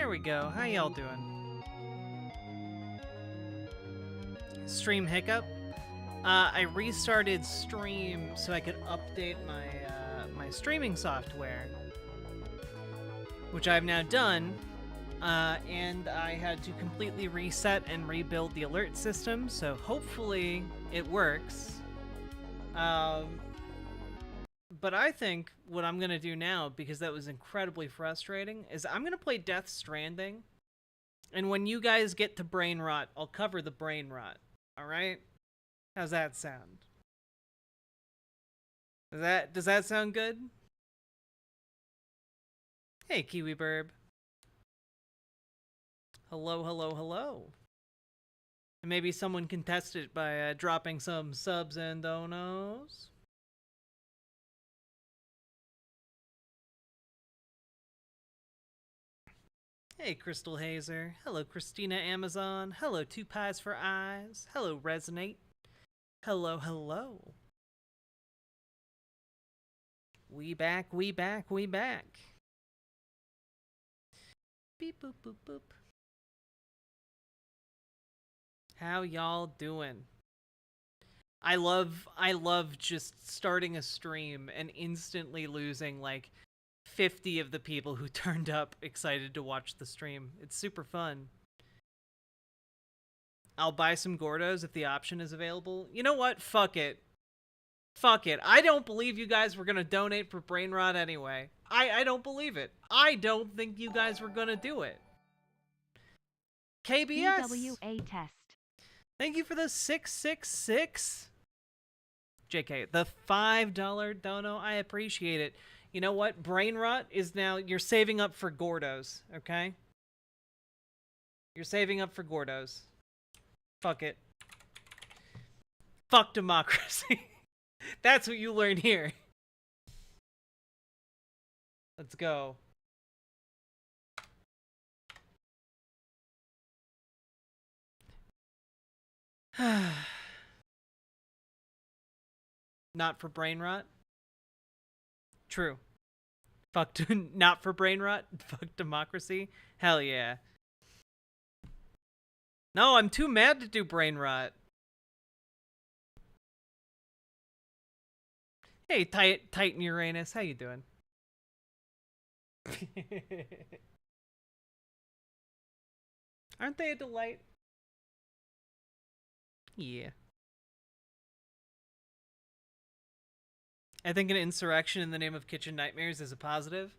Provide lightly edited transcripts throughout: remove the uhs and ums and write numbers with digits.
There we go. How y'all doing? Stream hiccup? I restarted stream so I could update my my streaming software, which I've now done, and I had to completely reset and rebuild the alert system, so hopefully it works. But I think what I'm gonna do now, because that was incredibly frustrating, is I'm gonna play Death Stranding, and when you guys get to brain rot, I'll cover the brain rot. Alright? How's that sound? Does that sound good? Hey, Kiwi Burb. Hello, hello, hello. And maybe someone can test it by dropping some subs and donos. Hey, Crystal Hazer. Hello, Christina Amazon. Hello, Two Pies for Eyes. Hello, Resonate. Hello, hello. We back, we back, we back. Beep, boop, boop, boop. How y'all doing? I love just starting a stream and instantly losing like 50 of the people who turned up excited to watch the stream. It's super fun. I'll buy some Gordos if the option is available. You know what? Fuck it. Fuck it. I don't believe you guys were gonna donate for brain rot anyway. I don't believe it. I don't think you guys were gonna do it. KBS. BWA test. Thank you for the 666. JK, the $5 dono. I appreciate it. You know what? Brain rot is now, you're saving up for Gordos, okay? You're saving up for Gordos. Fuck it. Fuck democracy. That's what you learn here. Let's go. Not for brain rot? True. Fuck, not for brain rot? Fuck democracy? Hell yeah. No, I'm too mad to do brain rot. Hey, Titan Uranus, how you doing? Aren't they a delight? Yeah. I think an insurrection in the name of Kitchen Nightmares is a positive.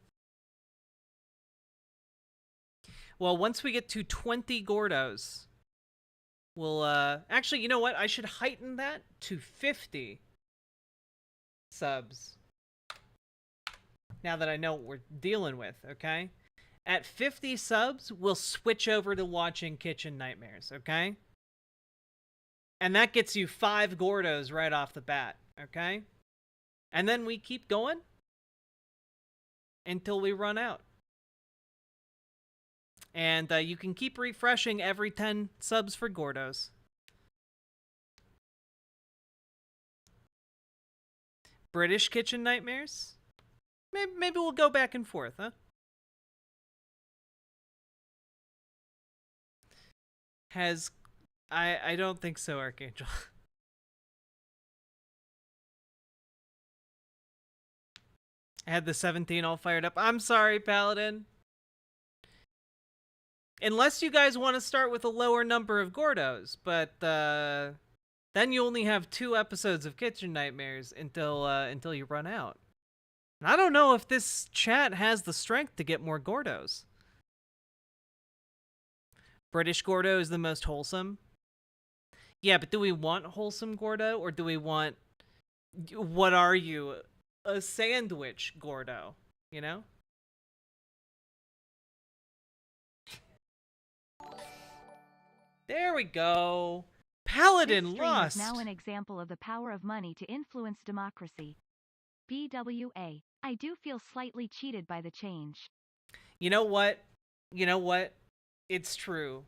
Well, once we get to 20 Gordos, we'll, actually, you know what? I should heighten that to 50 subs. Now that I know what we're dealing with, okay? At 50 subs, we'll switch over to watching Kitchen Nightmares, okay? And that gets you 5 Gordos right off the bat, okay? And then we keep going until we run out. And you can keep refreshing every 10 subs for Gordos. British Kitchen Nightmares? Maybe we'll go back and forth, huh? I don't think so, Archangel. I had the 17 all fired up. I'm sorry, Paladin. Unless you guys want to start with a lower number of Gordos, but then you only have 2 episodes of Kitchen Nightmares until you run out. And I don't know if this chat has the strength to get more Gordos. British Gordo is the most wholesome. Yeah, but do we want wholesome Gordo, or do we want, what are you, a sandwich Gordo, you know? There we go. Paladin This stream lost. is now an example of the power of money to influence democracy. BWA. I do feel slightly cheated by the change. You know what? You know what? It's true.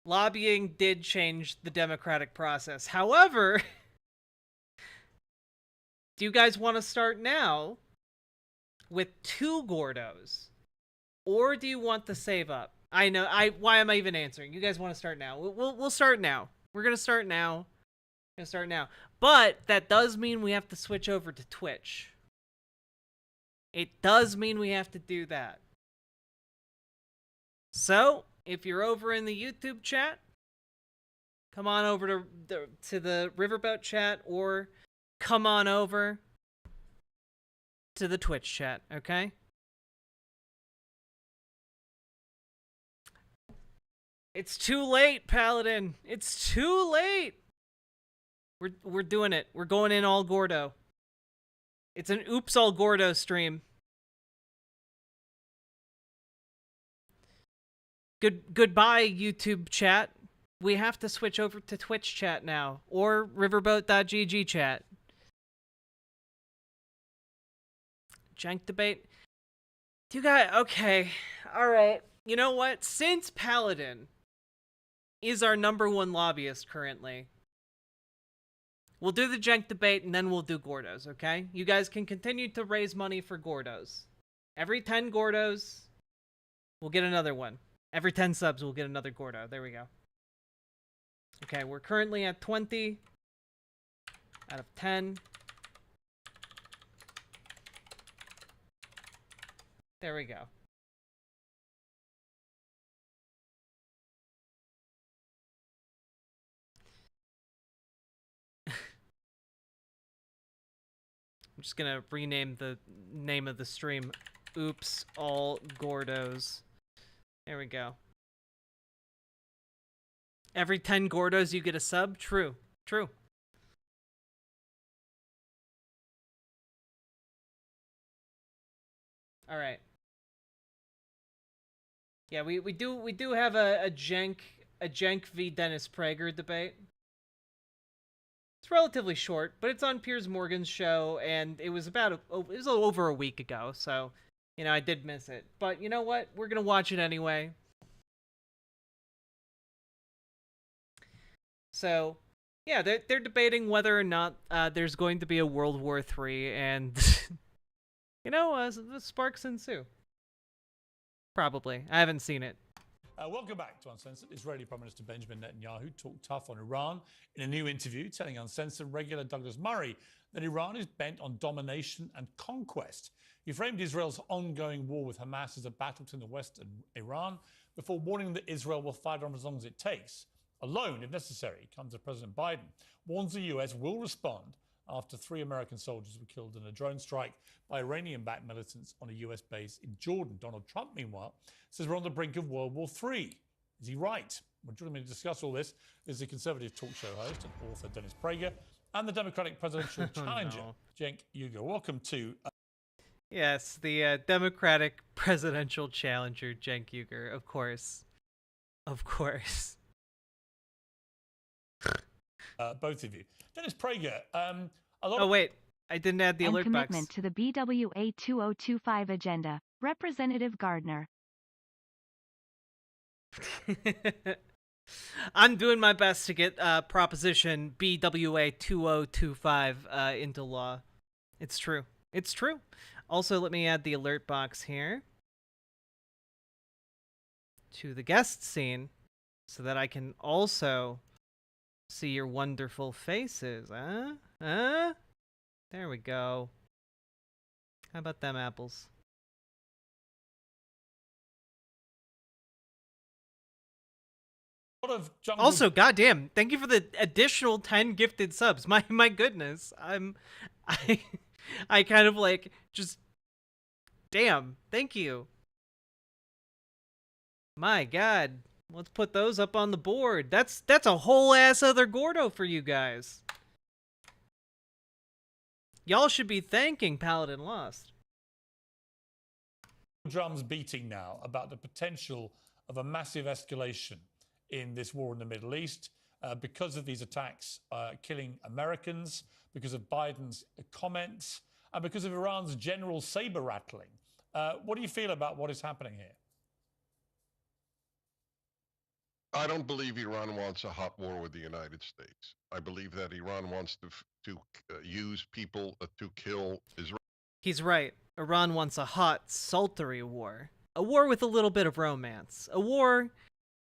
Lobbying did change the democratic process. However, do you guys want to start now with 2 Gordos? or do you want the save up? I know. Why am I even answering? You guys want to start now? We'll start now. We're gonna start now. But that does mean we have to switch over to Twitch. It does mean we have to do that. So, if you're over in the YouTube chat, come on over to the Riverboat chat, or come on over to the Twitch chat, okay? It's too late, Paladin. It's too late. We're doing it. We're going in all Gordo. It's an Oops All Gordo stream. Goodbye, YouTube chat. We have to switch over to Twitch chat now, or riverboat.gg chat. Jank debate. You guys, okay, all right. You know what? Since Paladin is our #1 lobbyist currently, we'll do the Jank debate and then we'll do Gordos, okay? You guys can continue to raise money for Gordos. Every 10 Gordos, we'll get another one. Every 10 subs, we'll get another Gordo. There we go. Okay, we're currently at 20 out of 10. There we go. I'm just gonna rename the name of the stream. Oops, all Gordos. There we go. Every 10 Gordos you get a sub? True. True. Alright. Yeah, we do have a Jenk v Dennis Prager debate. It's relatively short, but it's on Piers Morgan's show, and it was over a week ago, so you know I did miss it. But you know what? We're gonna watch it anyway. So, yeah, they're debating whether or not there's going to be a World War III, and you know, the sparks ensue. Probably. I haven't seen it. Welcome back to Uncensored. Israeli Prime Minister Benjamin Netanyahu talked tough on Iran in a new interview, telling Uncensored regular Douglas Murray that Iran is bent on domination and conquest. He framed Israel's ongoing war with Hamas as a battle between the West and Iran, before warning that Israel will fight on as long as it takes. Alone, if necessary, comes as President Biden warns the US will respond after 3 American soldiers were killed in a drone strike by Iranian-backed militants on a US base in Jordan. Donald Trump, meanwhile, says we're on the brink of World War III. Is he right? Well, joining me to discuss all this is the Conservative talk show host and author Dennis Prager and the Democratic presidential challenger, Cenk Uygur. Welcome to... Yes, the Democratic presidential challenger, Cenk Uygur, of course. Of course. Both of you. Dennis Prager, wait. I didn't add the and alert commitment box. to the BWA 2025 agenda. Representative Gardner. I'm doing my best to get Proposition BWA 2025 into law. It's true. It's true. Also, let me add the alert box here to the guest scene so that I can also see your wonderful faces. There we go. How about them apples? Also, goddamn! Thank you for the additional 10 gifted subs. My goodness, I kind of like just, damn. Thank you. My God, let's put those up on the board. That's a whole ass other Gordo for you guys. Y'all should be thanking Paladin Lost. Drums beating now about the potential of a massive escalation in this war in the Middle East because of these attacks killing Americans, because of Biden's comments, and because of Iran's general saber rattling. What do you feel about what is happening here? I don't believe Iran wants a hot war with the United States. I believe that Iran wants to use people to kill Israel. He's right. Iran wants a hot, sultry war. A war with a little bit of romance. A war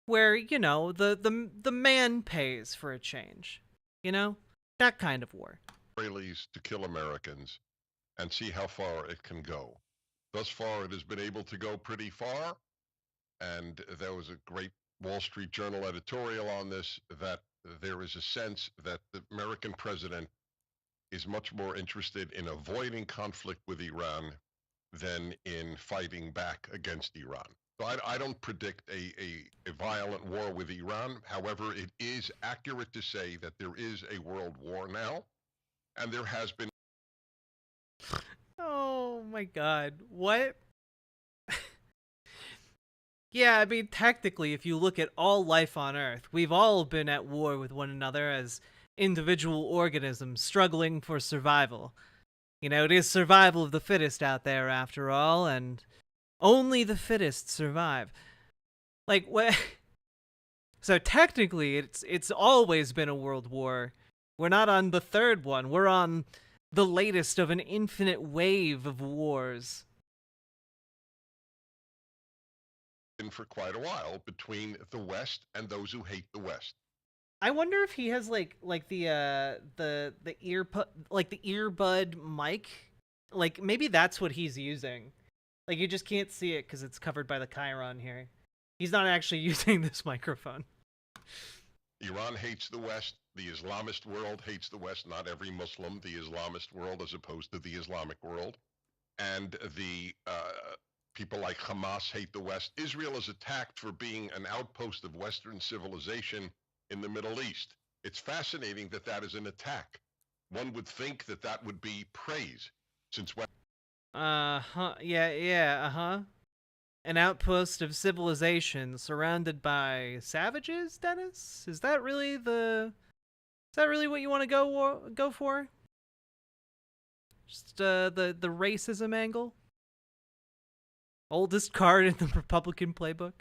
where, you know, the man pays for a change. You know? That kind of war. Israelis to kill Americans and see how far it can go. Thus far, it has been able to go pretty far, and there was a great Wall Street Journal editorial on this, that there is a sense that the American president is much more interested in avoiding conflict with Iran than in fighting back against Iran. So I don't predict a violent war with Iran. However, it is accurate to say that there is a world war now, and there has been. Oh my god. What? Yeah, I mean, technically, if you look at all life on Earth, we've all been at war with one another as individual organisms struggling for survival. You know, it is survival of the fittest out there, after all, and only the fittest survive. Like, what? So technically, it's always been a world war. We're not on the third one. We're on the latest of an infinite wave of wars. For quite a while between the West and those who hate the West. I wonder if he has like the earbud mic, like maybe that's what he's using. Like you just can't see it because it's covered by the Chiron here. He's not actually using this microphone. Iran hates the West. The Islamist world hates the West. Not every Muslim, the Islamist world as opposed to the Islamic world. And the people like Hamas hate the West. Israel is attacked for being an outpost of Western civilization in the Middle East. It's fascinating that that is an attack. One would think that that would be praise, since Yeah. An outpost of civilization surrounded by savages, Dennis? Is that really what you want to go for? Just the racism angle? Oldest card in the Republican playbook?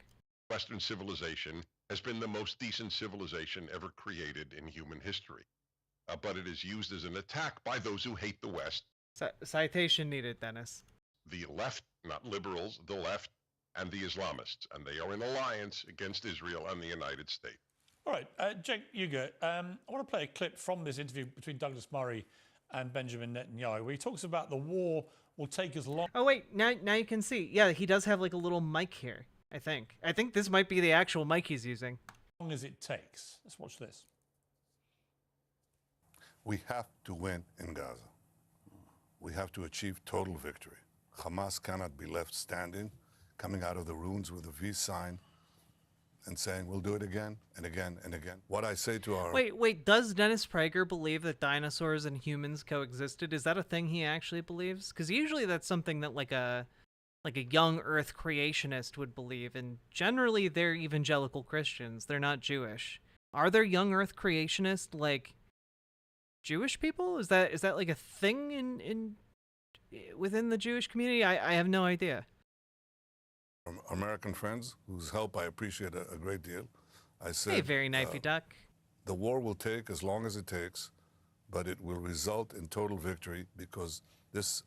Western civilization has been the most decent civilization ever created in human history. But it is used as an attack by those who hate the West. Citation needed, Dennis. The left, not liberals, the left, and the Islamists. And they are in alliance against Israel and the United States. All right, Jake Uger, I want to play a clip from this interview between Douglas Murray and Benjamin Netanyahu, where he talks about the war will take as long. Oh wait, now you can see. Yeah, he does have like a little mic here. I think this might be the actual mic he's using. As long as it takes. Let's watch this. We have to win in Gaza. We have to achieve total victory. Hamas cannot be left standing, coming out of the ruins with a V sign and saying, we'll do it again and again and again. What I say to our... Wait, does Dennis Prager believe that dinosaurs and humans coexisted? Is that a thing he actually believes? Because usually that's something that like a young Earth creationist would believe, and generally they're evangelical Christians. They're not Jewish. Are there young Earth creationists like Jewish people? Is that like a thing in within the Jewish community? I have no idea. American friends, whose help I appreciate a great deal. I said, hey, very knifey duck. The war will take as long as it takes, but it will result in total victory because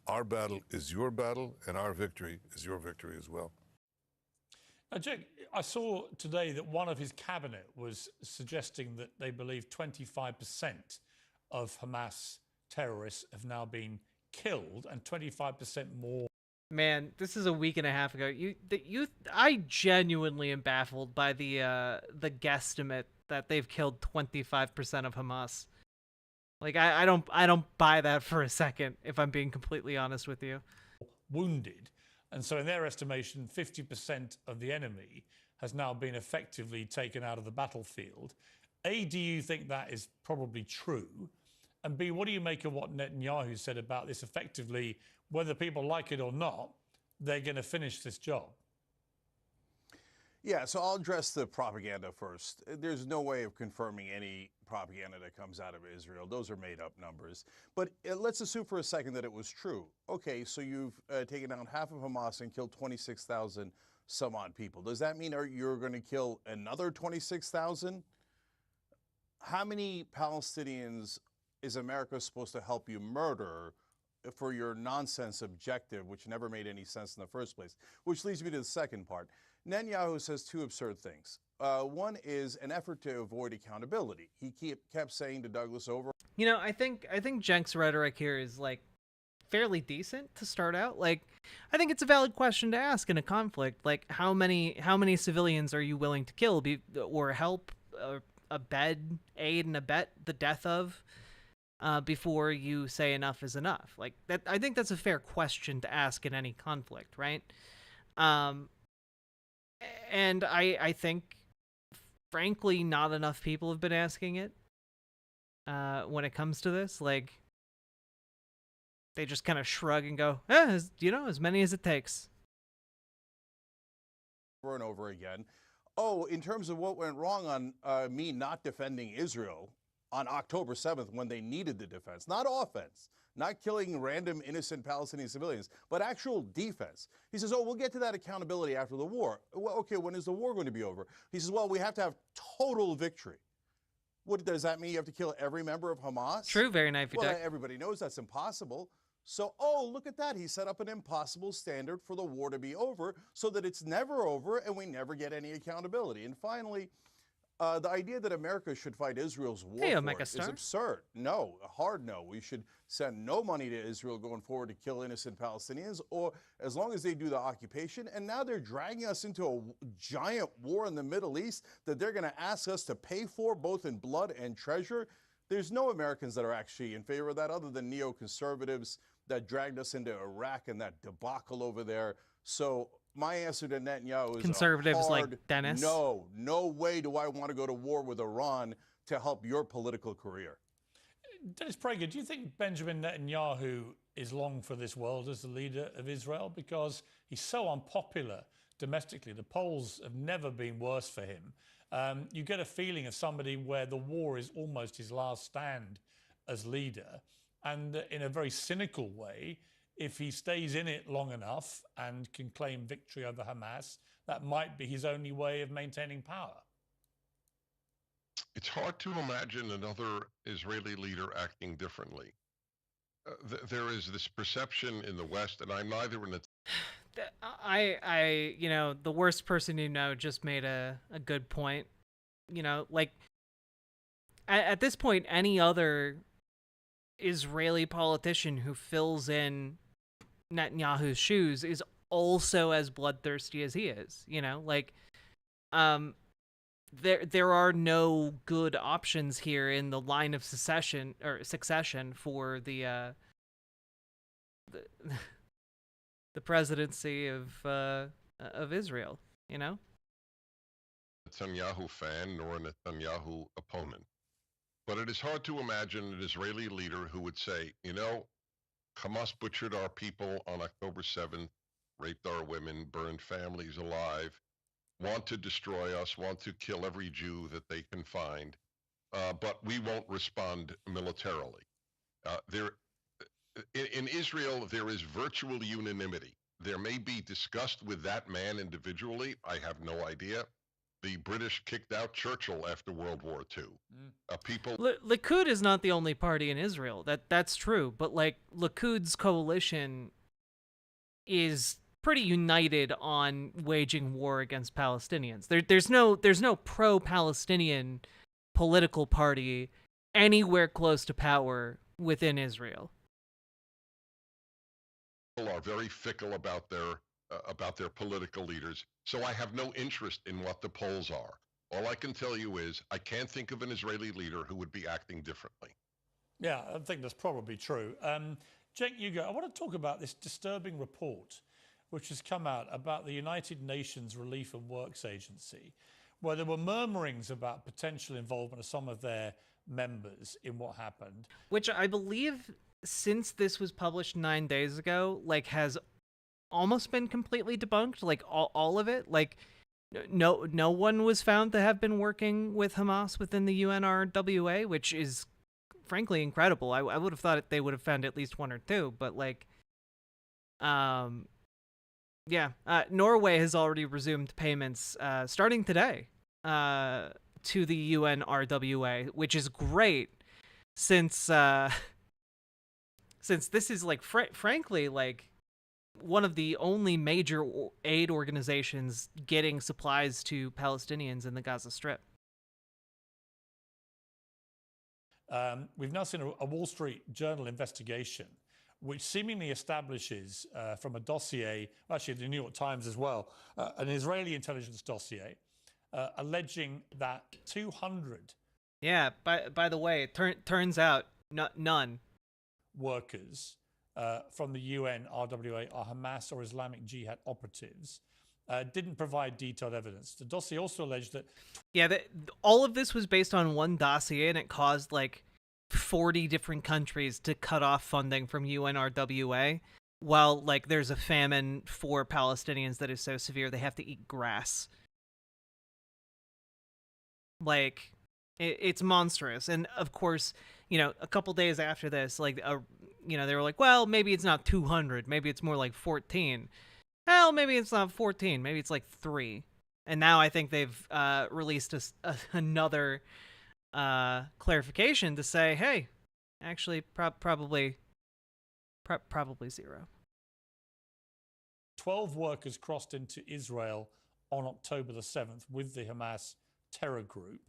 our battle is your battle and our victory is your victory as well. Now, Jake, I saw today that one of his cabinet was suggesting that they believe 25% of Hamas terrorists have now been killed and 25% more. Man, this is a week and a half ago. I genuinely am baffled by the guesstimate that they've killed 25% of Hamas. Like I don't buy that for a second, if I'm being completely honest with you. Wounded, and so in their estimation, 50% of the enemy has now been effectively taken out of the battlefield. A, do you think that is probably true? And B, what do you make of what Netanyahu said about this effectively? Whether people like it or not, they're going to finish this job. Yeah, so I'll address the propaganda first. There's no way of confirming any propaganda that comes out of Israel. Those are made up numbers. But let's assume for a second that it was true. Okay, so you've taken out half of Hamas and killed 26,000 some odd people. Does that mean you're going to kill another 26,000? How many Palestinians is America supposed to help you murder for your nonsense objective, which never made any sense in the first place. Which leads me to the second part. Netanyahu says two absurd things. One is an effort to avoid accountability. He kept saying to Douglas over. You know, I think Cenk's rhetoric here is like fairly decent to start out. Like, I think it's a valid question to ask in a conflict. Like, how many civilians are you willing to kill, or help, aid and abet the death of, before you say enough is enough? Like that, I think that's a fair question to ask in any conflict, right? And I think, frankly, not enough people have been asking it. When it comes to this, like, they just kind of shrug and go, as many as it takes. Over and over again. Oh, in terms of what went wrong on me not defending Israel on October 7th when they needed the defense, not offense, not killing random innocent Palestinian civilians, but actual defense. He says, oh, we'll get to that accountability after the war. Well, okay, when is the war going to be over? He says, well, we have to have total victory. What does that mean? You have to kill every member of Hamas? True, very naive. Well, everybody knows that's impossible. So, oh, look at that. He set up an impossible standard for the war to be over so that it's never over and we never get any accountability. And finally, the idea that America should fight Israel's war is absurd. No, a hard no. We should send no money to Israel going forward to kill innocent Palestinians, or as long as they do the occupation. And now they're dragging us into a giant war in the Middle East that they're going to ask us to pay for, both in blood and treasure. There's no Americans that are actually in favor of that other than neoconservatives that dragged us into Iraq and that debacle over there. So my answer to Netanyahu is conservatives like Dennis. No way do I want to go to war with Iran to help your political career. Dennis Prager, do you think Benjamin Netanyahu is long for this world as the leader of Israel? Because he's so unpopular domestically. The polls have never been worse for him. You get a feeling of somebody where the war is almost his last stand as leader. And in a very cynical way, if he stays in it long enough and can claim victory over Hamas, that might be his only way of maintaining power. It's hard to imagine another Israeli leader acting differently. There is this perception in the West, and I'm neither in the worst person you know just made a good point. Like, at this point, any other Israeli politician who fills in Netanyahu's shoes is also as bloodthirsty as he is. There are no good options here in the line of succession for the presidency of Israel. Netanyahu fan nor a Netanyahu opponent. But it is hard to imagine an Israeli leader who would say, Hamas butchered our people on October 7th, raped our women, burned families alive, want to destroy us, want to kill every Jew that they can find, but we won't respond militarily. In Israel, there is virtual unanimity. There may be disgust with that man individually. I have no idea. The British kicked out Churchill after World War II. Likud is not the only party in Israel. That's true, but Likud's coalition is pretty united on waging war against Palestinians. There's no pro-Palestinian political party anywhere close to power within Israel. People are very fickle about their political leaders, so I have no interest in what the polls are. All I can tell you is I can't think of an Israeli leader who would be acting differently. Yeah, I think that's probably true. Cenk Uygur, I want to talk about this disturbing report which has come out about the United Nations Relief and Works Agency, where there were murmurings about potential involvement of some of their members in what happened. Which I believe, since this was published 9 days ago, has almost been completely debunked, all of it. No one was found to have been working with Hamas within the UNRWA, which is frankly incredible. I would have thought they would have found at least one or two, but Norway has already resumed payments starting today to the UNRWA, which is great since since this is like frankly like one of the only major aid organizations getting supplies to Palestinians in the Gaza Strip. We've now seen a Wall Street Journal investigation which seemingly establishes from a dossier, actually the New York Times as well, an Israeli intelligence dossier alleging that 200 Yeah, by the way, it turns out none. workers from the UN RWA are Hamas or Islamic Jihad operatives. Didn't provide detailed evidence. The dossier also alleged that... Yeah, all of this was based on one dossier, and it caused like 40 different countries to cut off funding from UNRWA, while like there's a famine for Palestinians that is so severe they have to eat grass. Like, it's monstrous. And of course, you know, a couple days after this, like, you know, they were like, well, maybe it's not 200, maybe it's more like 14. Hell, maybe it's not 14, maybe it's like 3. And now I think they've released another clarification to say, hey, actually, probably 0. 12 workers crossed into Israel on October the 7th with the Hamas terror group.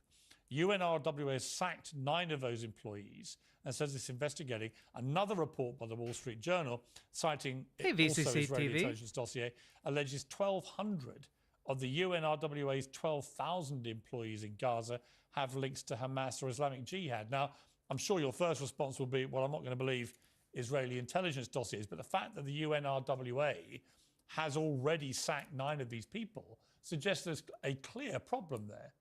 UNRWA has sacked 9 of those employees and says it's investigating. Another report by the Wall Street Journal, citing also Israeli intelligence dossier, alleges 1,200 of the UNRWA's 12,000 employees in Gaza have links to Hamas or Islamic Jihad. Now, I'm sure your first response will be, well, I'm not going to believe Israeli intelligence dossiers, but the fact that the UNRWA has already sacked 9 of these people suggests there's a clear problem there.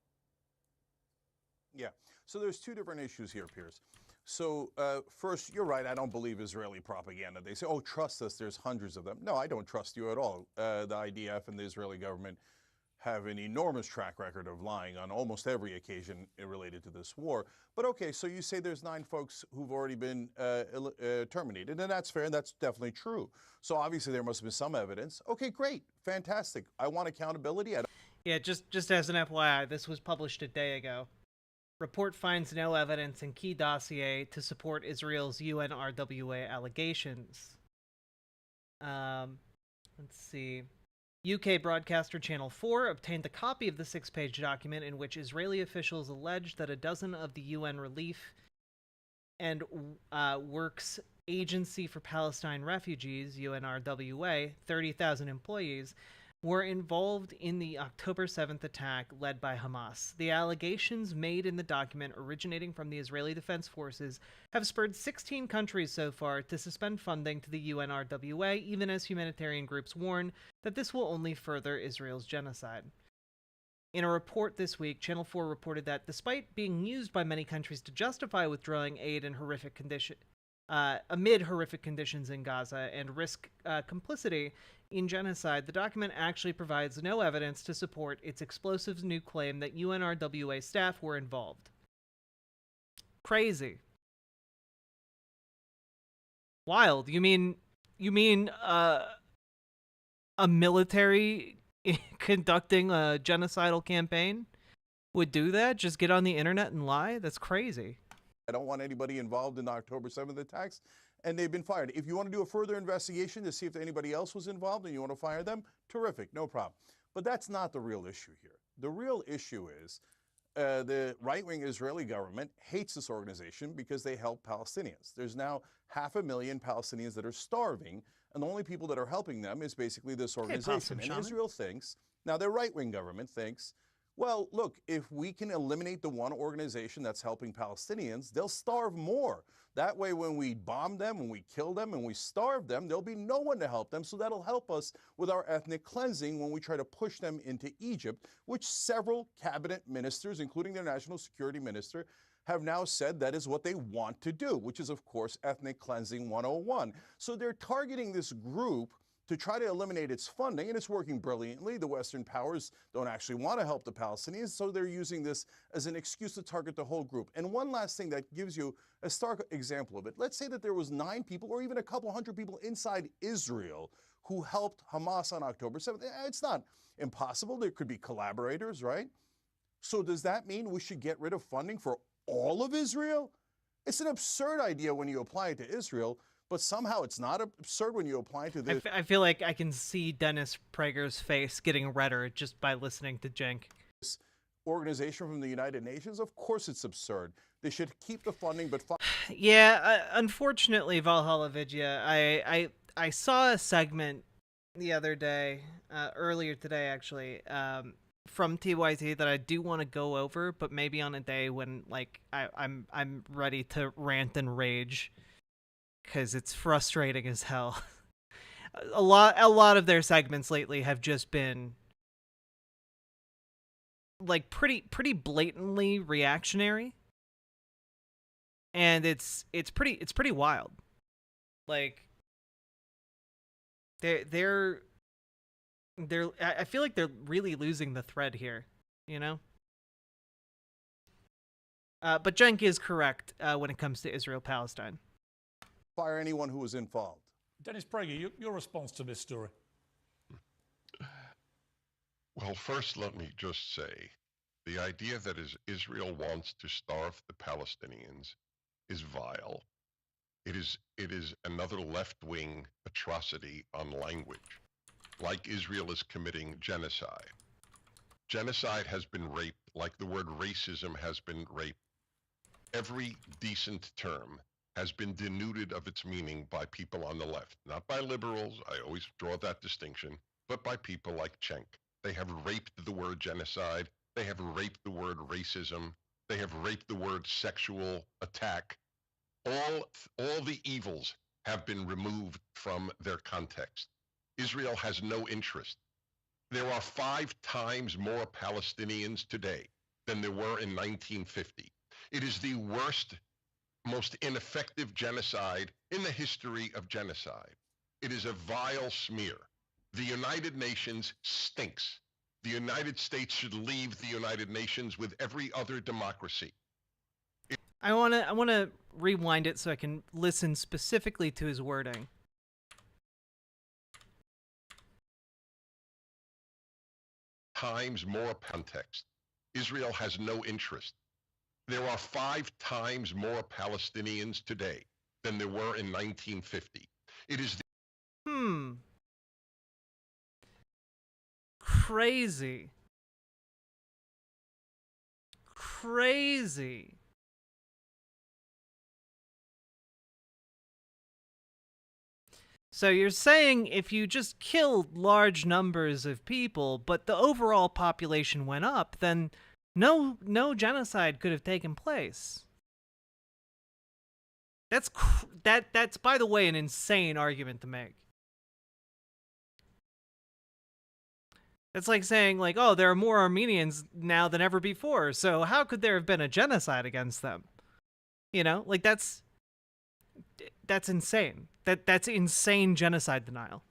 Yeah. So there's 2 different issues here, Piers. So first, you're right. I don't believe Israeli propaganda. They say, oh, trust us. There's hundreds of them. No, I don't trust you at all. The IDF and the Israeli government have an enormous track record of lying on almost every occasion related to this war. But okay, so you say there's 9 folks who've already been terminated, and that's fair, and that's definitely true. So obviously there must have been some evidence. Okay, great, fantastic. I want accountability. Yeah, just as an FYI, this was published a day ago. Report finds no evidence in key dossier to support Israel's UNRWA allegations. Let's see. UK broadcaster Channel 4 obtained a copy of the 6-page document in which Israeli officials alleged that a dozen of the UN Relief and Works Agency for Palestine Refugees, UNRWA, 30,000 employees, were involved in the October 7th attack led by Hamas. The allegations made in the document originating from the Israeli Defense Forces have spurred 16 countries so far to suspend funding to the UNRWA, even as humanitarian groups warn that this will only further Israel's genocide. In a report this week, Channel 4 reported that despite being used by many countries to justify withdrawing aid in amid horrific conditions in Gaza and risk complicity in genocide, the document actually provides no evidence to support its explosive new claim that UNRWA staff were involved. Crazy. Wild. You mean a military conducting a genocidal campaign would do that? Just get on the internet and lie? That's crazy. I don't want anybody involved in the October 7th attacks, and they've been fired. If you want to do a further investigation to see if anybody else was involved and you want to fire them, terrific, no problem. But that's not the real issue here. The real issue is the right-wing Israeli government hates this organization because they help Palestinians. There's now 500,000 Palestinians that are starving, and the only people that are helping them is basically this organization. And Israel thinks, now their right-wing government thinks, well, look, if we can eliminate the one organization that's helping Palestinians, they'll starve more. That way, when we bomb them, when we kill them, and we starve them, there'll be no one to help them. So that'll help us with our ethnic cleansing when we try to push them into Egypt, which several cabinet ministers, including their national security minister, have now said that is what they want to do, which is, of course, ethnic cleansing 101. So they're targeting this group to try to eliminate its funding, and it's working brilliantly. The Western powers don't actually want to help the Palestinians, so they're using this as an excuse to target the whole group. And one last thing that gives you a stark example of it. Let's say that there was 9 people or even a couple hundred people inside Israel who helped Hamas on October 7th. It's not impossible. There could be collaborators, right? So does that mean we should get rid of funding for all of Israel? It's an absurd idea when you apply it to Israel. but somehow it's not absurd when you apply to this. I feel like I can see Dennis Prager's face getting redder just by listening to Cenk. Organization from the United Nations, of course it's absurd. They should keep the funding, but Yeah, unfortunately, Valhalla Vidya, I saw a segment the other day, earlier today actually, from TYT that I do want to go over, but maybe on a day when like I'm ready to rant and rage, because it's frustrating as hell. a lot of their segments lately have just been like pretty blatantly reactionary, and it's pretty wild. Like they're I feel like they're really losing the thread here, you know. But Cenk is correct when it comes to Israel-Palestine. fire anyone who was involved. Dennis Prager, your response to this story? Well, first, let me just say the idea that Israel wants to starve the Palestinians is vile. It is another left-wing atrocity on language, like Israel is committing genocide. Genocide has been raped, like the word racism has been raped. Every decent term has been denuded of its meaning by people on the left, not by liberals, I always draw that distinction, but by people like Cenk. They have raped the word genocide. They have raped the word racism. They have raped the word sexual attack. All the evils have been removed from their context. Israel has no interest. There are 5 times more Palestinians today than there were in 1950. It is the worst, most ineffective genocide in the history of genocide. It is a vile smear. The United Nations stinks. The United States should leave the United Nations with every other democracy. I wanna rewind it so I can listen specifically to his wording. Times more context. Israel has no interest. There are 5 times more Palestinians today than there were in 1950. It is Crazy. So you're saying if you just killed large numbers of people, but the overall population went up, then no genocide could have taken place. That's by the way an insane argument to make. It's like saying, like, oh, there are more Armenians now than ever before, so how could there have been a genocide against them? You know, like that's insane. That's insane genocide denial.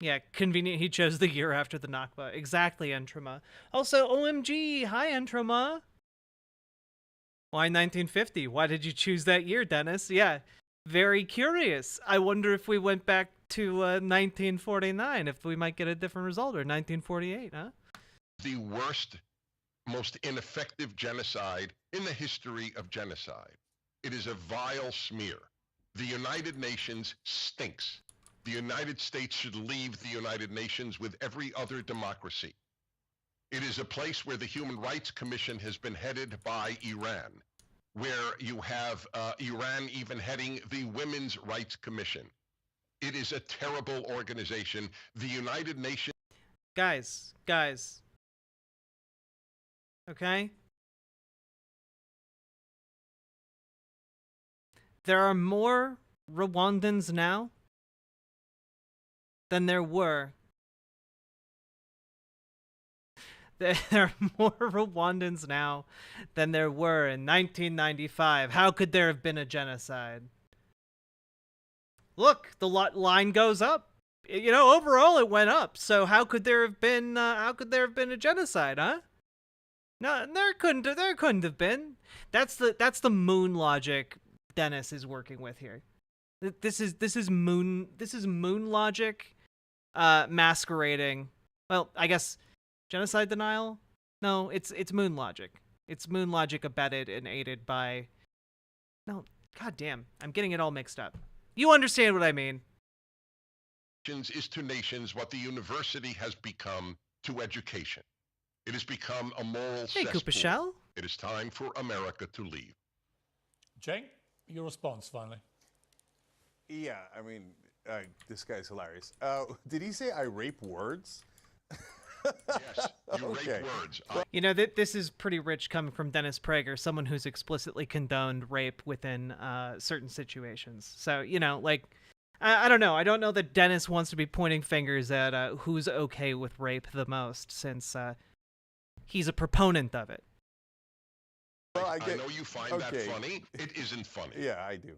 Yeah, convenient he chose the year after the Nakba. Exactly, Entrama. Also, OMG, hi, Entrama. Why 1950? Why did you choose that year, Dennis? Yeah, very curious. I wonder if we went back to 1949, if we might get a different result, or 1948, huh? the worst, most ineffective genocide in the history of genocide. It is a vile smear. The United Nations stinks. The United States should leave the United Nations with every other democracy. It is a place where the Human Rights Commission has been headed by Iran, where you have Iran even heading the Women's Rights Commission. It is a terrible organization. The United Nations... Guys. Okay? There are more Rwandans now than there were. There are more Rwandans now than there were in 1995. How could there have been a genocide? Look, the line goes up. You know, overall it went up. So how could there have been a genocide, huh? No, there couldn't have been. That's the moon logic Dennis is working with here. This is moon logic masquerading. Well, I guess genocide denial? No, it's moon logic. It's Moon Logic abetted and aided by... No, goddamn, I'm getting it all mixed up. You understand what I mean. Is to nations what the university has become to education. It has become a moral Hey, cesspool. Koopashell. It is time for America to leave. Cenk, your response finally. Yeah, I mean, this guy's hilarious. Did he say I rape words? Yes, you Okay. rape words. You know, this is pretty rich coming from Dennis Prager, someone who's explicitly condoned rape within certain situations. So, you know, like, I don't know. I don't know that Dennis wants to be pointing fingers at who's okay with rape the most, since he's a proponent of it. Well, I know you find that okay. funny. It isn't funny. Yeah, I do.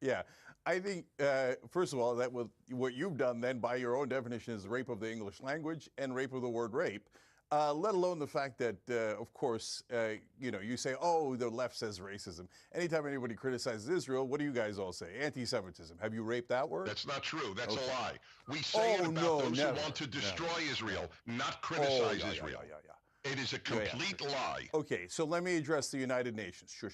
Yeah. I think, first of all, that what you've done then by your own definition is rape of the English language and rape of the word rape, let alone the fact that, of course, you say, oh, the left says racism. Anytime anybody criticizes Israel, what do you guys all say? Anti-Semitism. Have you raped that word? That's not true. That's Okay. a lie. We say it Oh, about no, those never, who want to destroy never. Israel, not Oh, criticize yeah, Israel. yeah. It is a Yeah, yeah. complete lie. Okay, so let me address the United Nations. Sure.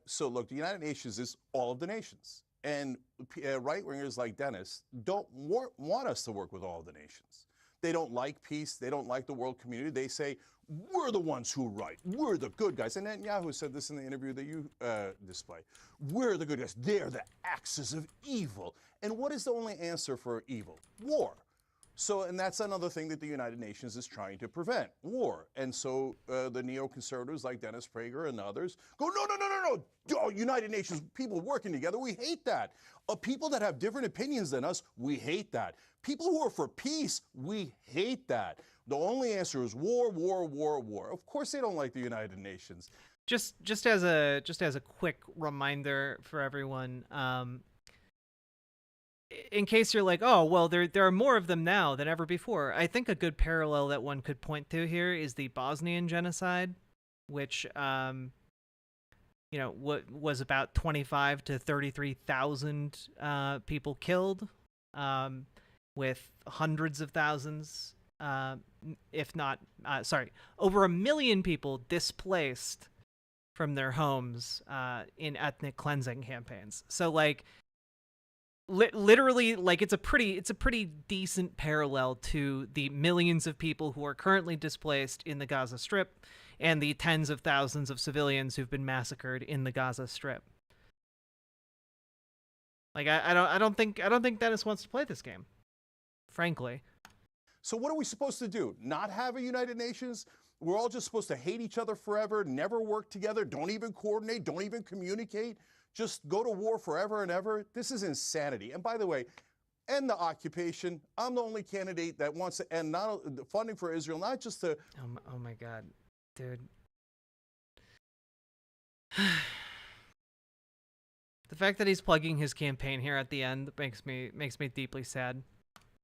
So look, the United Nations is all of the nations. And right-wingers like Dennis don't want us to work with all of the nations. They don't like peace. They don't like the world community. They say, we're the ones who are right. We're the good guys. And Netanyahu said this in the interview that you display. We're the good guys. They're the axis of evil. And what is the only answer for evil? War. So, and that's another thing that the United Nations is trying to prevent, war. And so the neoconservatives like Dennis Prager and others go, no. Oh, United Nations, people working together, we hate that. People that have different opinions than us, we hate that. People who are for peace, we hate that. The only answer is war. Of course they don't like the United Nations. Just as a quick reminder for everyone, in case you're like, oh, well, there are more of them now than ever before. I think a good parallel that one could point to here is the Bosnian genocide, which, was about 25 to 33,000 people killed, with hundreds of thousands, over 1 million people displaced from their homes in ethnic cleansing campaigns. So, like, literally, like, it's a pretty decent parallel to the millions of people who are currently displaced in the Gaza Strip and the tens of thousands of civilians who've been massacred in the Gaza Strip. Like, I don't think Dennis wants to play this game, frankly. So what are we supposed to do? Not have a United Nations? We're all just supposed to hate each other forever, never work together, don't even coordinate, don't even communicate? Just go to war forever and ever? This is insanity. And by the way, end the occupation. I'm the only candidate that wants to end the funding for Israel, not just to... Oh my God, dude. The fact that he's plugging his campaign here at the end makes me deeply sad.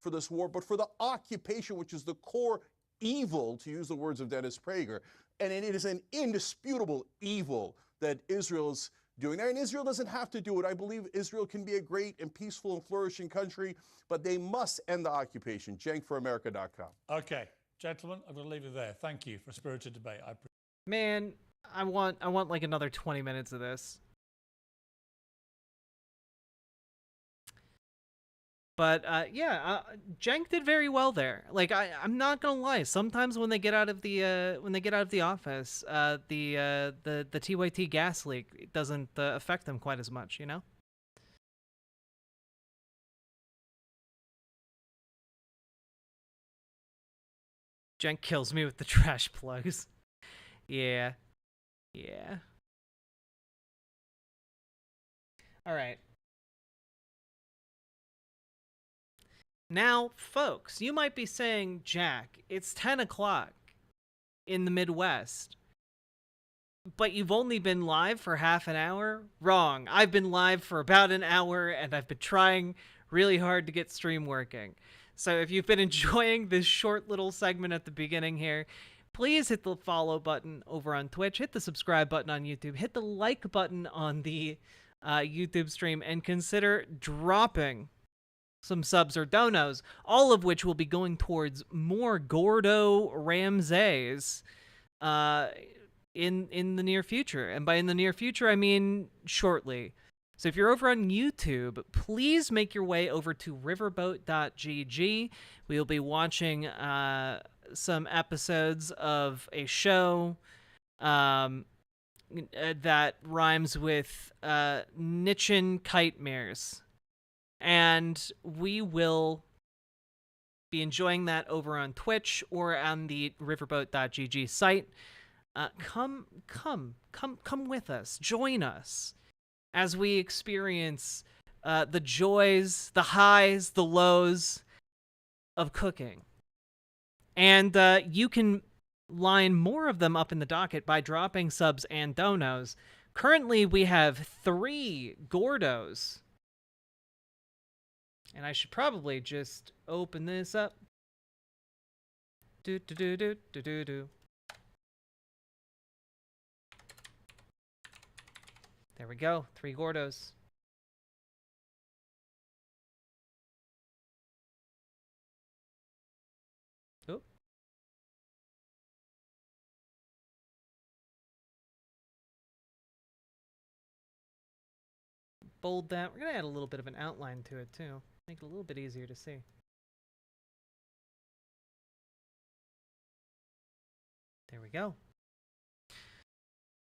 For this war, but for the occupation, which is the core evil, to use the words of Dennis Prager. And it is an indisputable evil that Israel's doing there. And Israel doesn't have to do it. I believe Israel can be a great and peaceful and flourishing country, but they must end the occupation. JenkForAmerica.com. Okay, gentlemen, I'm going to leave it there. Thank you for a spirited debate. Man, I want like another 20 minutes of this. But Cenk did very well there. Like, I'm not gonna lie. Sometimes when they get out of the office, the TYT gas leak doesn't affect them quite as much, you know. Cenk kills me with the trash plugs. Yeah. All right. Now, folks, you might be saying, Jack, it's 10 o'clock in the Midwest, but you've only been live for half an hour? Wrong. I've been live for about an hour, and I've been trying really hard to get stream working. So if you've been enjoying this short little segment at the beginning here, please hit the follow button over on Twitch, hit the subscribe button on YouTube, hit the like button on the YouTube stream, and consider dropping some subs or donos, all of which will be going towards more Gordo Ramses in the near future. And by in the near future, I mean shortly. So if you're over on YouTube, please make your way over to riverboat.gg. We will be watching some episodes of a show that rhymes with Nitchin Kitemares. And we will be enjoying that over on Twitch or on the riverboat.gg site. Come with us. Join us as we experience the joys, the highs, the lows of cooking. And you can line more of them up in the docket by dropping subs and donos. Currently, we have 3 Gordos. And I should probably just open this up. Do. There we go. 3 Gordos. Oop. Bold that. We're going to add a little bit of an outline to it, too. Make it a little bit easier to see. There we go.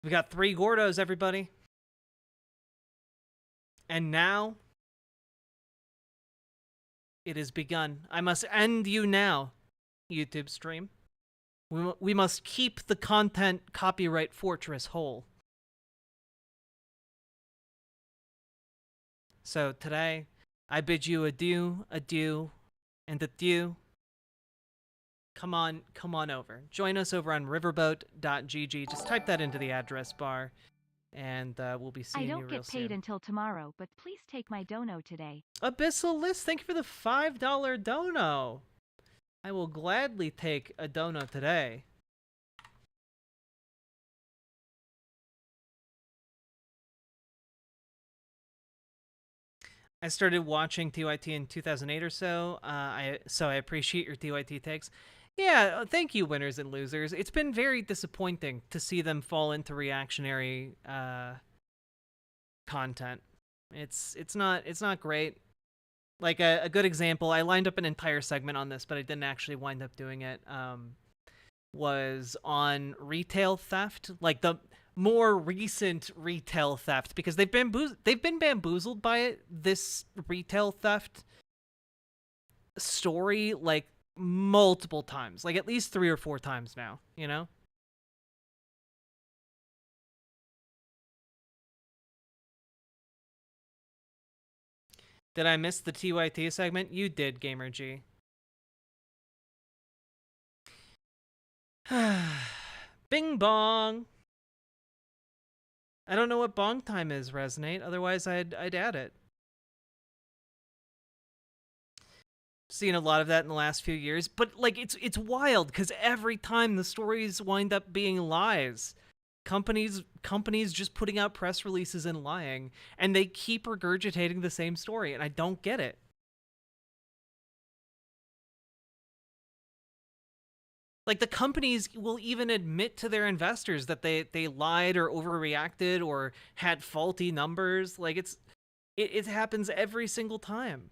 We got 3 Gordos, everybody. And now, it has begun. I must end you now, YouTube stream. We must keep the content copyright fortress whole. So today, I bid you adieu, adieu, and adieu. Come on over. Join us over on riverboat.gg. Just type that into the address bar, and we'll be seeing you real soon. I don't get paid until tomorrow, but please take my dono today. Abyssal List, thank you for the $5 dono. I will gladly take a dono today. I started watching TYT in 2008 or so, so I appreciate your TYT takes. Yeah, thank you, winners and losers. It's been very disappointing to see them fall into reactionary content. It's not great. Like a good example, I lined up an entire segment on this, but I didn't actually wind up doing it. Was on retail theft, like the more recent retail theft, because they've been bamboozled by it, this retail theft story, like multiple times, like at least 3 or 4 times now, you know? Did I miss the TYT segment? You did, Gamer G. Bing bong. I don't know what bong time is, Resonate. Otherwise, I'd add it. Seen a lot of that in the last few years, but like it's wild because every time the stories wind up being lies. Companies just putting out press releases and lying, and they keep regurgitating the same story, and I don't get it. Like, the companies will even admit to their investors that they lied or overreacted or had faulty numbers. Like, it happens every single time.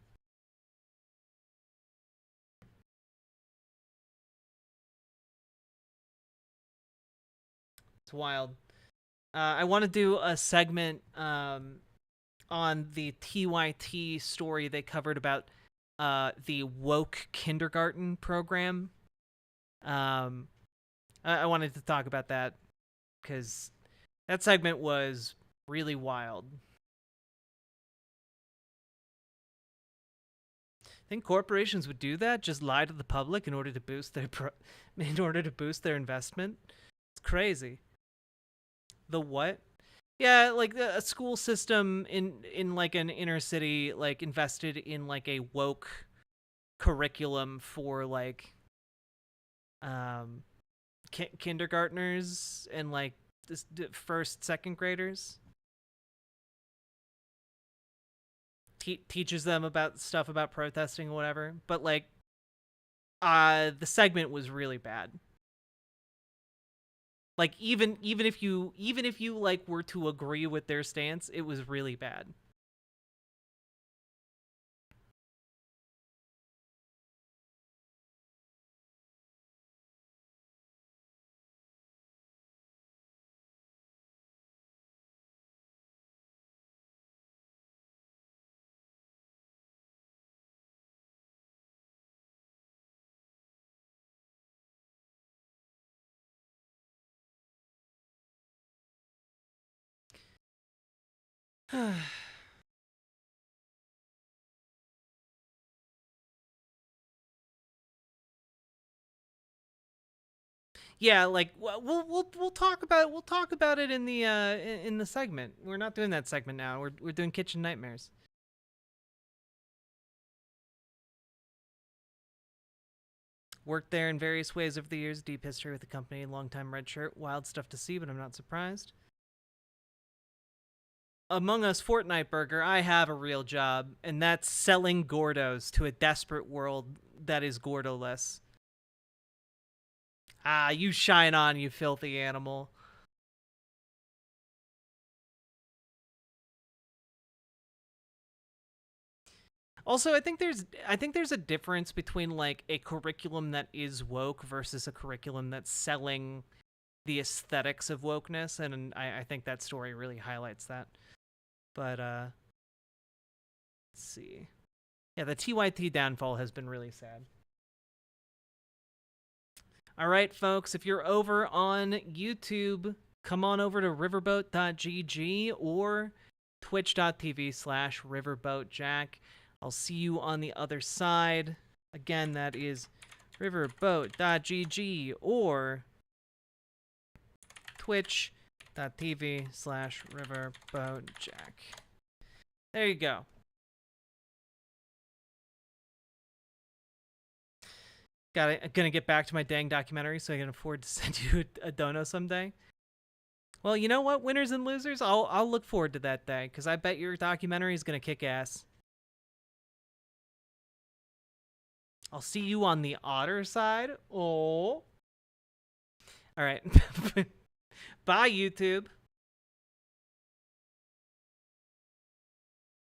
It's wild. I want to do a segment on the TYT story they covered about the woke kindergarten program. I wanted to talk about that because that segment was really wild. Think corporations would do that? Just lie to the public in order to boost their investment? It's crazy. The what? Yeah, like a school system in like an inner city, like invested in like a woke curriculum for like kindergartners and like this first, second graders. Teaches them about stuff about protesting or whatever. But like, the segment was really bad. Like even if you like were to agree with their stance, it was really bad. Yeah, like we'll talk about it in the segment. We're not doing that segment now. We're doing Kitchen Nightmares. Worked there in various ways over the years. Deep history with the company. Longtime red shirt. Wild stuff to see, but I'm not surprised. Among Us Fortnite Burger, I have a real job, and that's selling Gordos to a desperate world that is Gordoless. Ah, you shine on, you filthy animal. Also, I think there's a difference between like a curriculum that is woke versus a curriculum that's selling the aesthetics of wokeness, and I think that story really highlights that. But let's see. Yeah, the TYT downfall has been really sad. All right, folks, if you're over on YouTube, come on over to riverboat.gg or twitch.tv/riverboatjack. I'll see you on the other side. Again, that is riverboat.gg or twitch.tv/riverboatjack. There you go. Gonna get back to my dang documentary so I can afford to send you a dono someday. Well, you know what, winners and losers, I'll look forward to that day because I bet your documentary is gonna kick ass. I'll see you on the otter side. Oh. All right. Bye, YouTube.